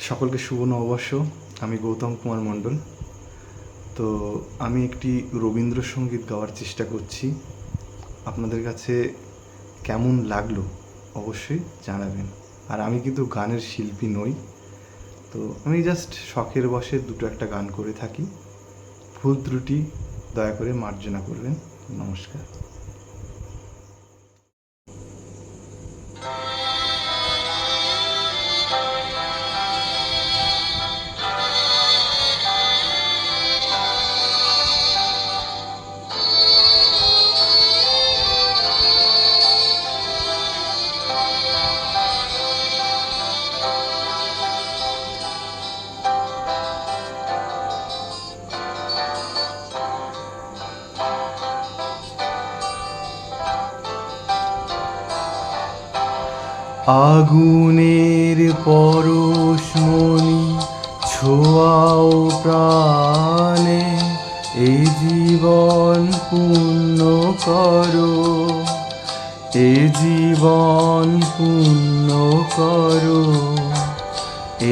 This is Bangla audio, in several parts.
সকলকে শুভ নববর্ষ। আমি গৌতম কুমার মণ্ডল। তো আমি একটি রবীন্দ্রসঙ্গীত গাওয়ার চেষ্টা করছি। আপনাদের কাছে কেমন লাগলো অবশ্যই জানাবেন। আর আমি কিন্তু গানের শিল্পী নই, তো আমি জাস্ট শখের বশে দুটো একটা গান করে থাকি। ভুল ত্রুটি দয়া করে মার্জনা করবেন। নমস্কার। আগুনের পরশমণি ছোঁয়াও প্রাণে, এ জীবন পূর্ণ করো, এ জীবন পূর্ণ করো,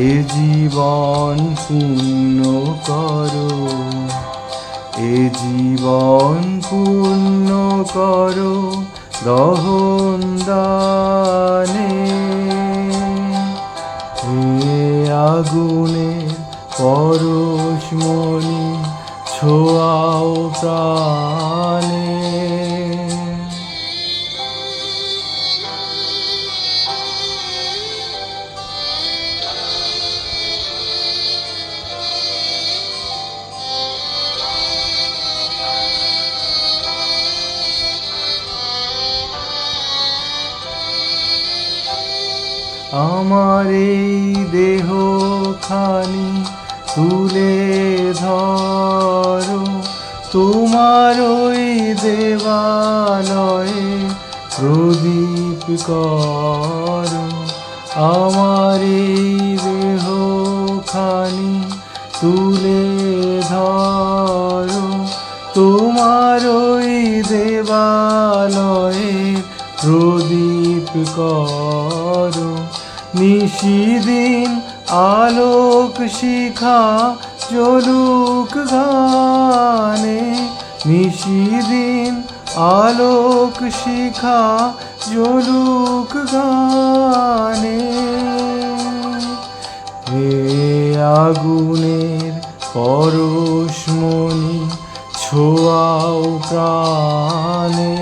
এ জীবন পূর্ণ করো, এ জীবন পূর্ণ করো দহন দানে। হে আগুনের পরশমণি ছোঁয়াও প্রাণে। আমার এই দেহখানি তুলে ধরো, তোমার ওই দেবালয়ে প্রদীপ করো। আমার এই দেহখানি তুলে ধরো, তোমার ওই দেবালয়ে প্রদীপ করো। নিশিদিন আলোক শিখা জ্বলুক গানে, নিশিদিন আলোক শিখা জ্বলুক গানে। হে আগুনের পরশমণি ছোঁয়াও প্রাণে।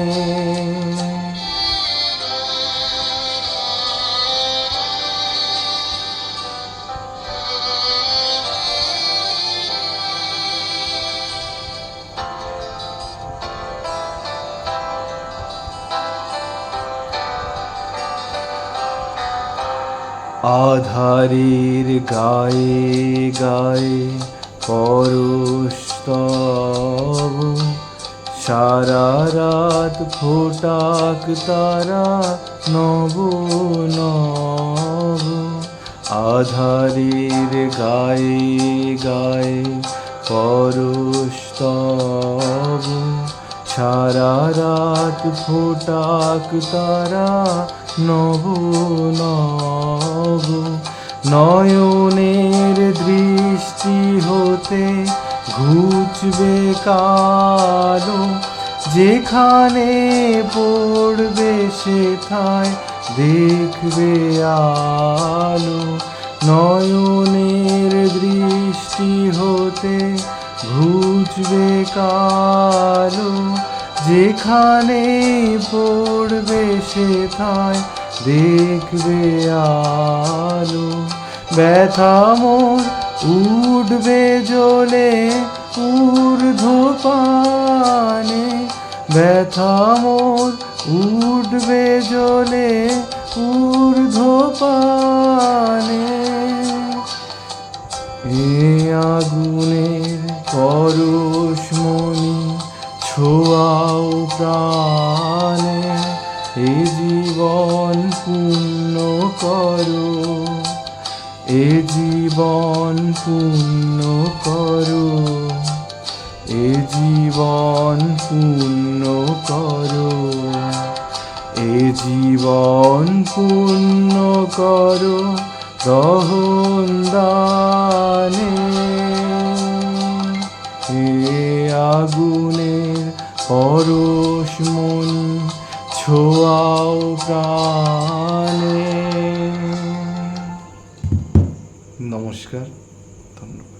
আধারের গায়ে গায়ে পরশতব, সারা রাত ফোটাক তারা নব নব। আধারের গায়ে গায়ে পরশতব, সারা রাত ফোটাক তারা নব নব। নয়নের দৃষ্টি হতে ঘুচবে কালো, যেখানে পড়বে সেথায় দেখবে আলো। নয়নের দৃষ্টি হতে ঘুচবে কালো, যেখানে পড়বে সেথায় দেখবে আলো। ব্যথা মোর উঠবে জ্বলে ঊর্ধ্বপানে, ব্যথা মোর উঠবে জ্বলে ঊর্ধ্বপানে। এ আগুনের পরশমণি ছোঁয়াও প্রাণে, এ জীবন পূর্ণ করো, এ জীবন পূর্ণ করো, এ জীবন পূর্ণ করো, এ জীবন পূর্ণ করো দহন দানে হে আগুনের পরশমণি ছোঁয়াও প্রাণে। নমস্কার, ধন্যবাদ।